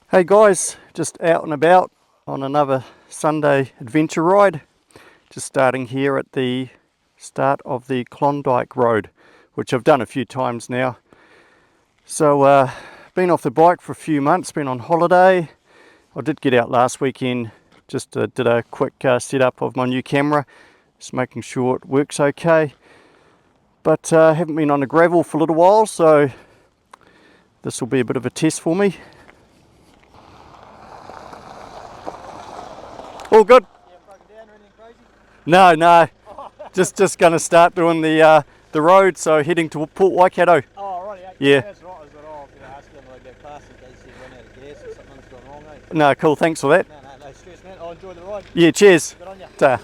Hey guys, just out and about on another Sunday adventure ride. Just starting here at the start of the Klondike Road, which I've done a few times now. So been off the bike for a few months, been on holiday. I did get out last weekend, just did a quick setup of my new camera, just making sure it works okay. But haven't been on the gravel for a little while, so this will be a bit of a test for me. All good? You haven't broken down or anything crazy? No. just going to start doing the road, so heading to Port Waikato. Oh, right, Yeah. That's right. I was going to ask you like that class in case you run out of gas or something's gone wrong, eh? No, cool, thanks for that. No stress, man. I'll enjoy the ride. Yeah, cheers. Good on you. Ta.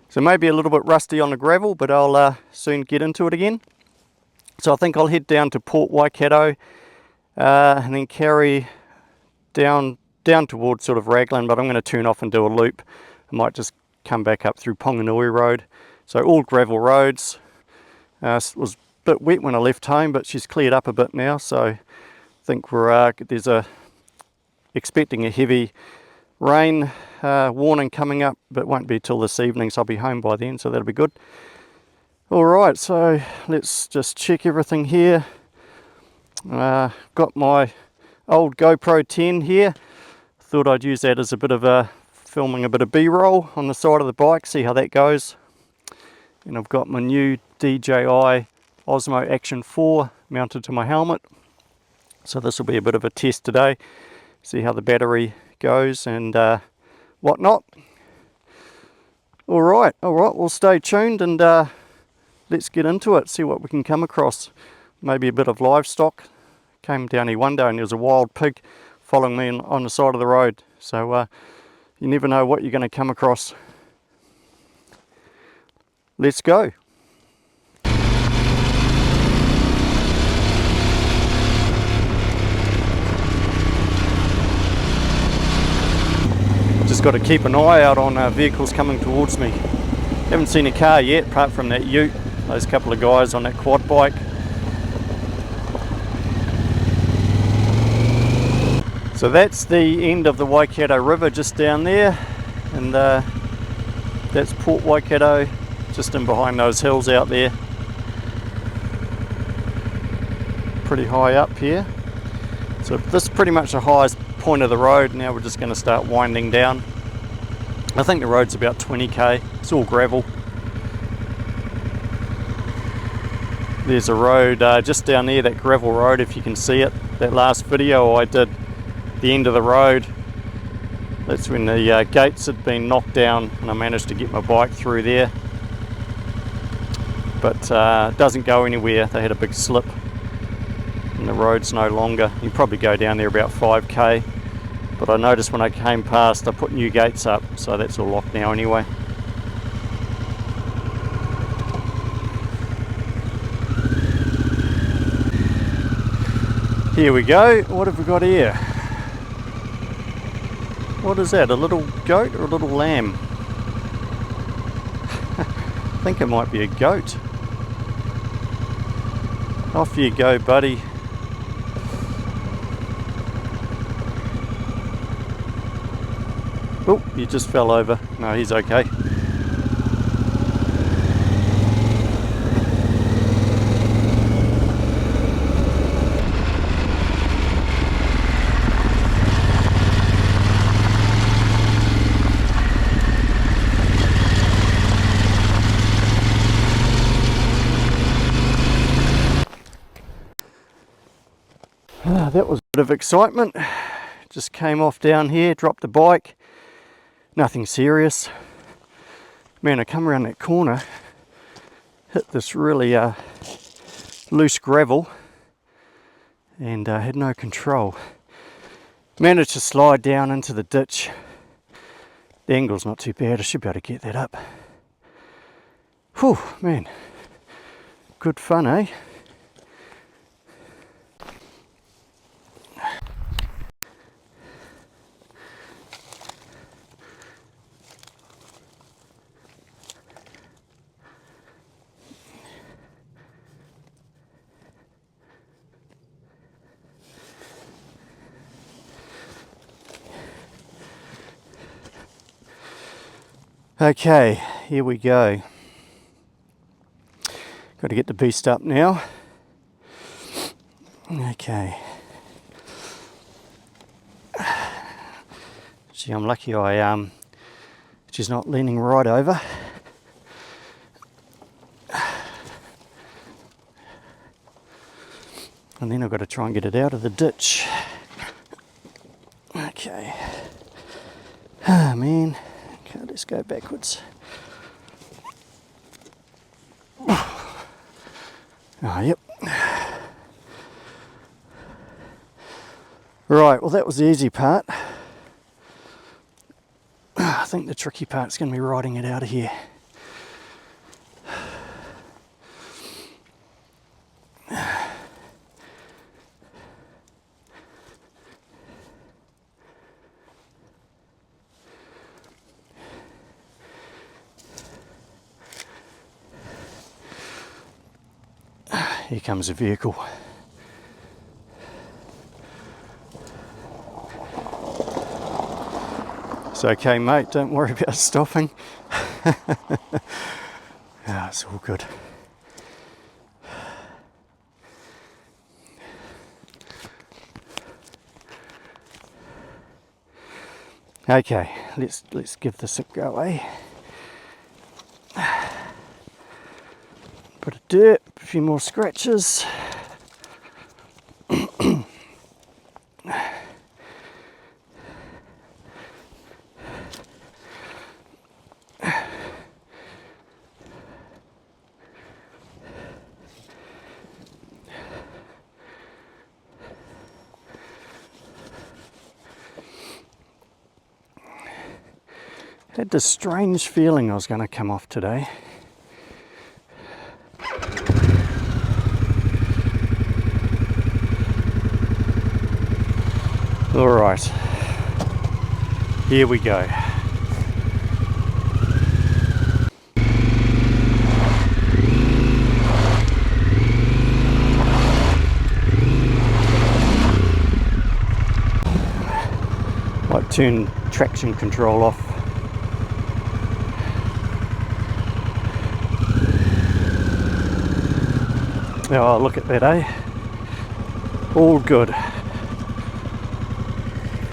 So maybe a little bit rusty on the gravel, but I'll soon get into it again. So I think I'll head down to Port Waikato and then carry down towards sort of Raglan, but I'm going to turn off and do a loop. I might just come back up through Ponganui Road. So all gravel roads. It was a bit wet when I left home, but she's cleared up a bit now, so I think we're expecting a heavy rain warning coming up, but won't be till this evening, so I'll be home by then, so that'll be good. Alright, so let's just check everything here. Got my old GoPro 10 here. Thought I'd use that as a bit of filming a bit of B-roll on the side of the bike, see how that goes. And I've got my new DJI Osmo Action 4 mounted to my helmet. So this will be a bit of a test today, see how the battery goes and whatnot. Alright, we'll stay tuned and let's get into it, see what we can come across. Maybe a bit of livestock. Came down here one day and there was a wild pig following me on the side of the road. So you never know what you're going to come across. Let's go. Just got to keep an eye out on vehicles coming towards me. Haven't seen a car yet apart from that ute, those couple of guys on that quad bike. So that's the end of the Waikato River just down there, and that's Port Waikato just in behind those hills out there. Pretty high up here. So this is pretty much the highest point of the road. Now we're just going to start winding down. I think the road's about 20k, it's all gravel. There's a road just down there, that gravel road, if you can see it. That last video I did, the end of the road, that's when the gates had been knocked down and I managed to get my bike through there, but it doesn't go anywhere. They had a big slip and the road's no longer. You probably go down there about 5k, but I noticed when I came past I put new gates up, so that's all locked now anyway. Here we go. What have we got here? What is that, a little goat or a little lamb? I think it might be a goat. Off you go, buddy. Oh, you just fell over. No, he's okay. That was a bit of excitement. Just came off down here, dropped the bike. Nothing serious. Man, I come around that corner, hit this really loose gravel and had no control. Managed to slide down into the ditch. The angle's not too bad, I should be able to get that up. Whew, man. Good fun, eh? Okay, here we go. Got to get the beast up now. Okay. Gee, I'm lucky she's not leaning right over. And then I've got to try and get it out of the ditch. Okay. Ah, man. Okay, let's go backwards. Oh, yep. Right, well that was the easy part. I think the tricky part's going to be riding it out of here. Here comes a vehicle. It's okay, mate, don't worry about stopping. It's all good. Okay, let's give this a go, eh? Bit of dirt, a few more scratches. Had this strange feeling I was going to come off today. All right, here we go. Might turn traction control off. Oh, look at that, eh? All good.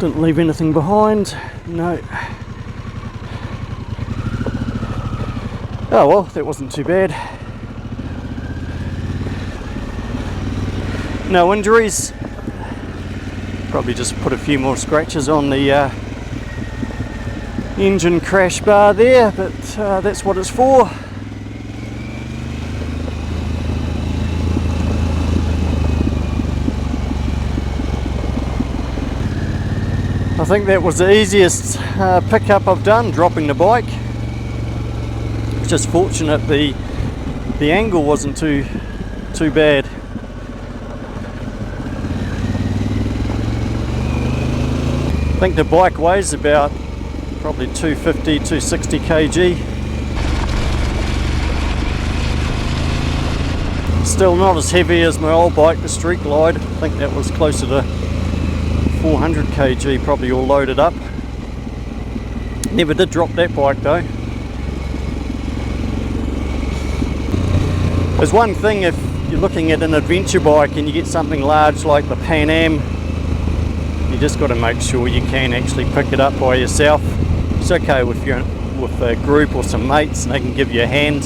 Didn't leave anything behind. No. Oh well, that wasn't too bad. No injuries. Probably just put a few more scratches on the engine crash bar there, but that's what it's for. I think that was the easiest pickup I've done, dropping the bike. It's just fortunate the angle wasn't too bad. I think the bike weighs about probably 250, 260 kg. Still not as heavy as my old bike, the Street Glide. I think that was closer to 400 kg, probably all loaded up. Never did drop that bike though. There's one thing, if you're looking at an adventure bike and you get something large like the Pan Am, you just got to make sure you can actually pick it up by yourself. It's okay with a group or some mates and they can give you a hand,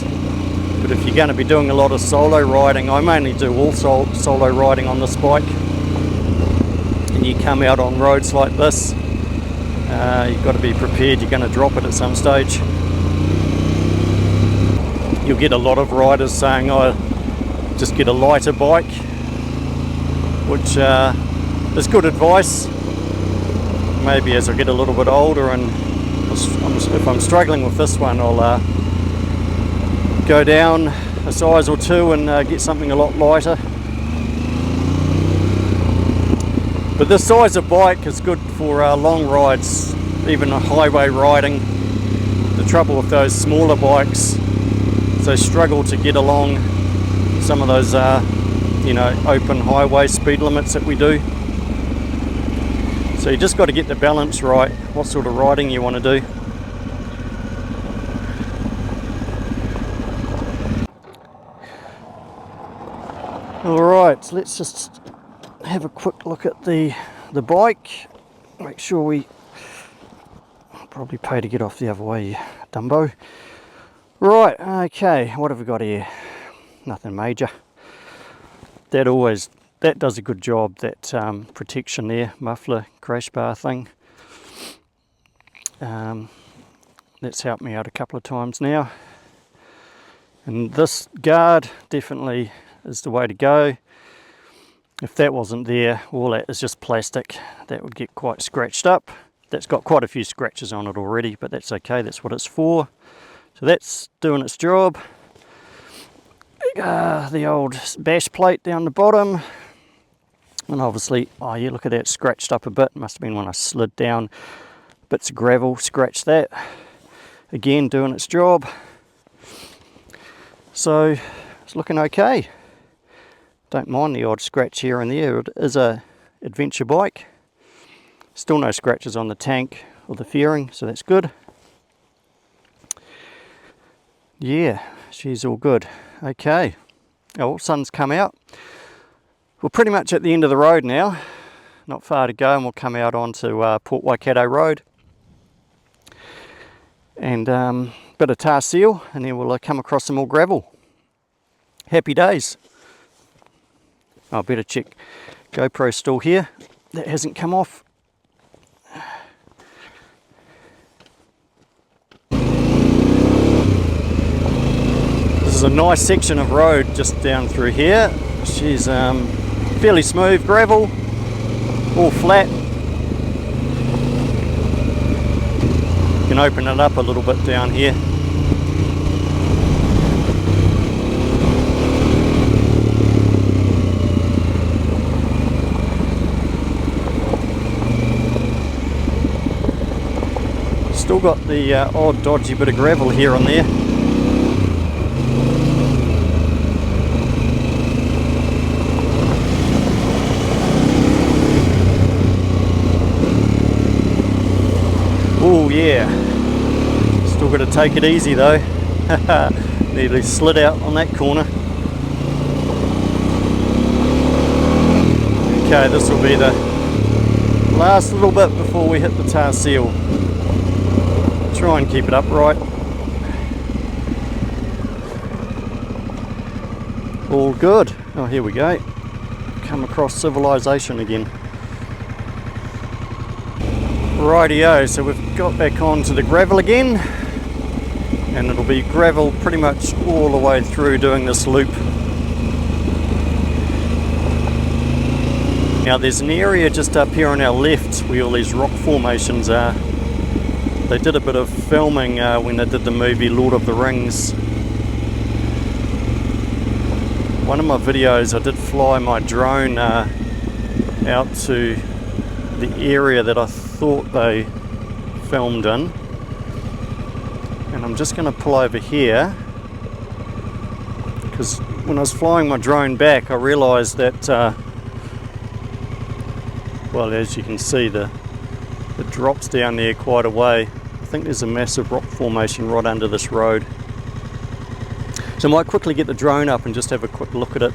but if you're going to be doing a lot of solo riding, I mainly do all solo riding on this bike, and you come out on roads like this, you've got to be prepared you're going to drop it at some stage. You'll get a lot of riders saying, oh, just get a lighter bike, which is good advice. Maybe as I get a little bit older and if I'm struggling with this one, I'll go down a size or two and get something a lot lighter. But this size of bike is good for long rides, even highway riding. The trouble with those smaller bikes, they struggle to get along some of those open highway speed limits that we do. So you just got to get the balance right, what sort of riding you want to do. Alright, so let's just have a quick look at the bike. Make sure I'll probably pay to get off the other way, you Dumbo. Right, okay, what have we got here? Nothing major. That does a good job, that protection there, muffler crash bar thing. That's helped me out a couple of times now. And this guard definitely is the way to go. If that wasn't there, all that is just plastic. That would get quite scratched up. That's got quite a few scratches on it already, but that's okay, that's what it's for. So that's doing its job. The old bash plate down the bottom. And obviously, oh yeah, look at that, scratched up a bit. Must have been when I slid down. Bits of gravel, scratched that. Again, doing its job. So it's looking okay. Don't mind the odd scratch here and there. It is a adventure bike. Still no scratches on the tank or the fairing, so that's good. Yeah, she's all good. Okay. Oh, sun's come out. We're pretty much at the end of the road now. Not far to go, and we'll come out onto Port Waikato Road. And bit of tar seal, and then we'll come across some more gravel. Happy days. I better check GoPro still here. That hasn't come off. This is a nice section of road just down through here. She's fairly smooth gravel, all flat. You can open it up a little bit down here. Still got the odd dodgy bit of gravel here and there. Oh yeah, still got to take it easy though. Nearly slid out on that corner. Okay, this will be the last little bit before we hit the tar seal. Try and keep it upright. All good. Oh, here we go. Come across civilization again. Rightio, so we've got back onto the gravel again, and it'll be gravel pretty much all the way through doing this loop. Now there's an area just up here on our left where all these rock formations are. They did a bit of filming when they did the movie Lord of the Rings. One of my videos, I did fly my drone out to the area that I thought they filmed in. And I'm just going to pull over here, because when I was flying my drone back, I realised that, well, as you can see, it drops down there quite a way. I think there's a massive rock formation right under this road. So I might quickly get the drone up and just have a quick look at it.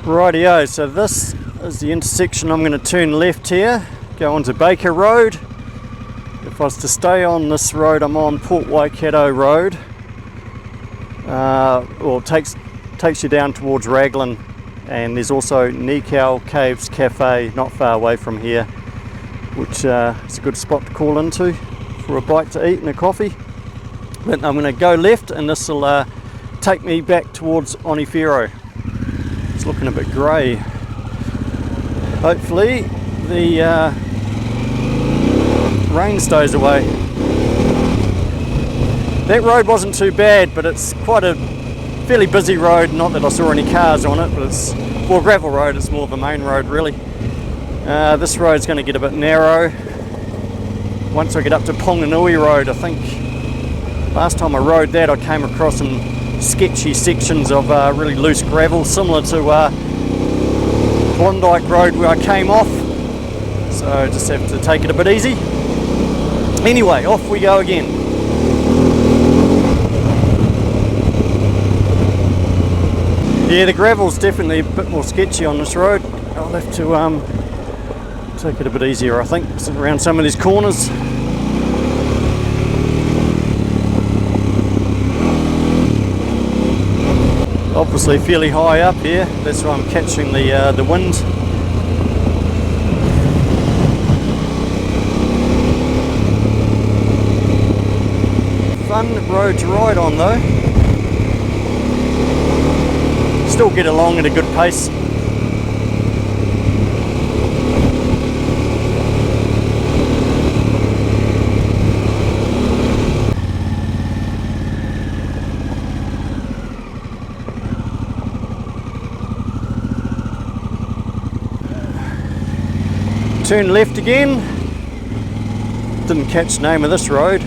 Rightio, so this is the intersection. I'm going to turn left here, go onto Baker Road. If I was to stay on this road, I'm on Port Waikato Road. Well, it takes you down towards Raglan, and there's also Nikau Caves Cafe not far away from here, which is a good spot to call into for a bite to eat and a coffee. But I'm going to go left, and this will take me back towards Onifero. It's looking a bit grey. Hopefully the rain stays away. That road wasn't too bad, but it's quite a fairly busy road. Not that I saw any cars on it, but it's for a gravel road. It's more of a main road really. This road's going to get a bit narrow once I get up to Ponganui Road. I think last time I rode that I came across some sketchy sections of really loose gravel, similar to Klondike Road where I came off, so just have to take it a bit easy. Anyway, off we go again. Yeah, the gravel's definitely a bit more sketchy on this road. I'll have to take it a bit easier, I think, around some of these corners. Obviously fairly high up here, that's why I'm catching the wind. Fun road to ride on though. Still get along at a good pace. Turn left again. Didn't catch the name of this road.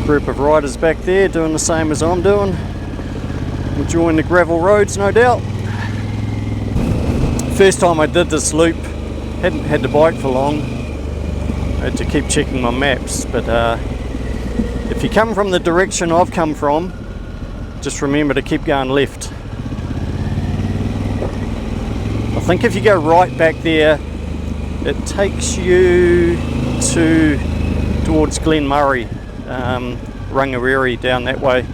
Group of riders back there doing the same as I'm doing. Enjoying the gravel roads, no doubt. First time I did this loop, hadn't had the bike for long. I had to keep checking my maps, but if you come from the direction I've come from, just remember to keep going left. I think if you go right back there, it takes you towards Glen Murray, Rangireiri, down that way,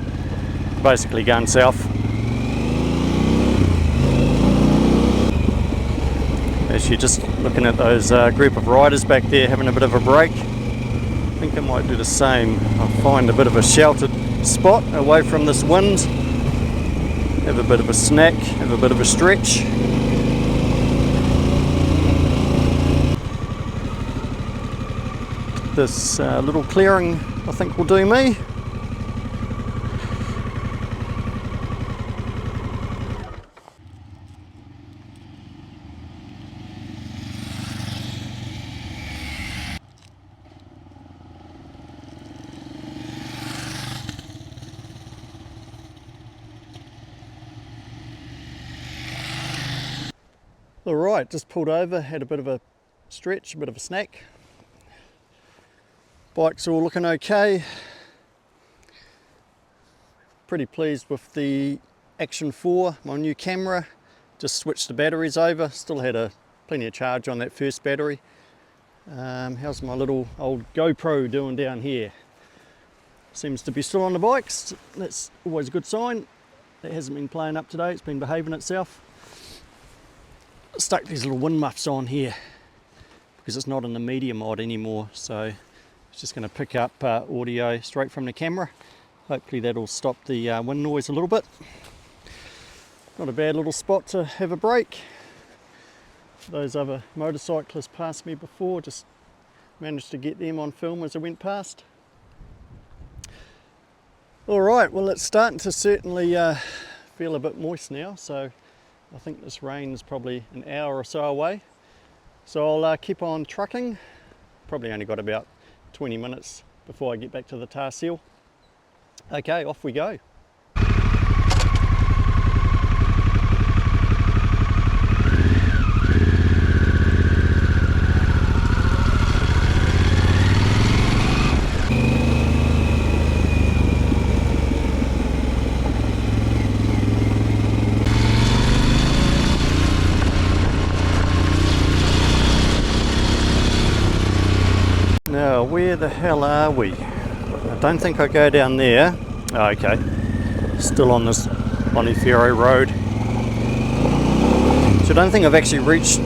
basically going south. As you're just looking at those group of riders back there having a bit of a break, I think I might do the same. I'll find a bit of a sheltered spot away from this wind, have a bit of a snack, have a bit of a stretch. This little clearing I think will do me. Alright, just pulled over, had a bit of a stretch, a bit of a snack. Bike's all looking okay. Pretty pleased with the Action 4, my new camera. Just switched the batteries over, still had plenty of charge on that first battery. How's my little old GoPro doing down here? Seems to be still on the bikes, that's always a good sign. It hasn't been playing up today, it's been behaving itself. Stuck these little wind muffs on here because it's not in the media mod anymore, so it's just going to pick up audio straight from the camera. Hopefully that'll stop the wind noise a little bit. Not a bad little spot to have a break. Those other motorcyclists passed me before, just managed to get them on film as I went past. Alright, well it's starting to certainly feel a bit moist now, so I think this rain is probably an hour or so away. So I'll keep on trucking. Probably only got about 20 minutes before I get back to the tar seal. Okay, off we go. Now, where the hell are we? I don't think I go down there. Oh, okay, still on this Onifero Road. So I don't think I've actually reached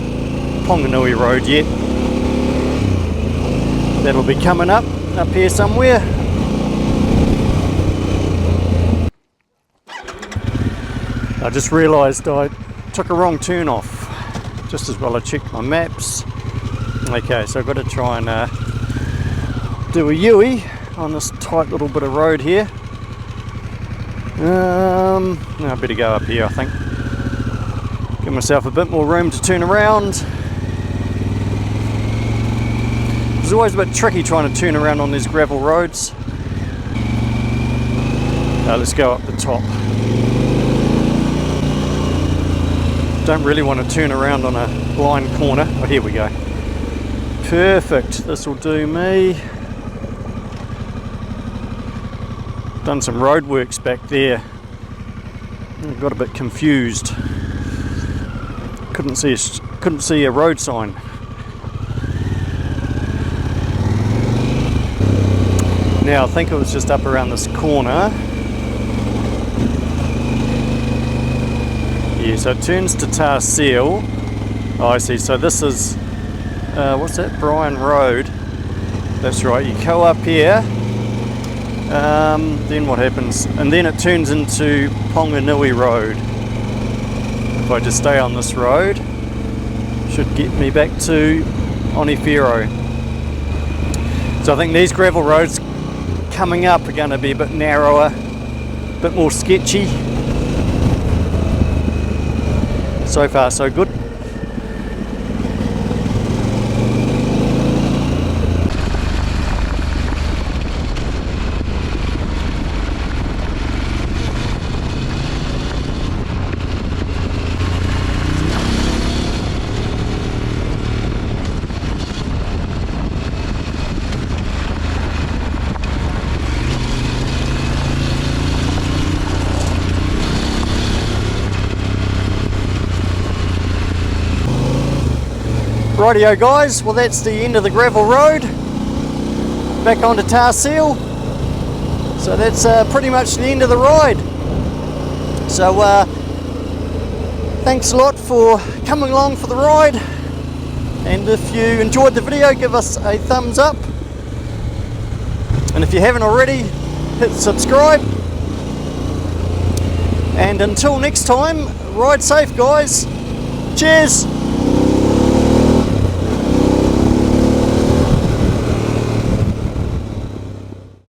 Ponganui Road yet. That'll be coming up. up here somewhere. I just realised I took a wrong turn off. Just as well I checked my maps. Okay, so I've got to try and do a U-ey on this tight little bit of road here. No, I better go up here, I think. Give myself a bit more room to turn around. It's always a bit tricky trying to turn around on these gravel roads. Let's go up the top. Don't really want to turn around on a blind corner. Oh, here we go. Perfect. This will do me. Done some road works back there. Got a bit confused. Couldn't see a road sign. Now I think it was just up around this corner. Yeah, so it turns to Tar Seal. Oh, I see. So this is what's that? Bryan Road. That's right. You go up here. Then what happens? And then it turns into Ponganui Road. If I just stay on this road, should get me back to Onifero. So I think these gravel roads coming up are going to be a bit narrower, a bit more sketchy. So far so good. Rightio guys, well that's the end of the gravel road. Back onto Tar Seal. So that's pretty much the end of the ride. So thanks a lot for coming along for the ride. And if you enjoyed the video, give us a thumbs up. And if you haven't already, hit subscribe. And until next time, ride safe guys. Cheers!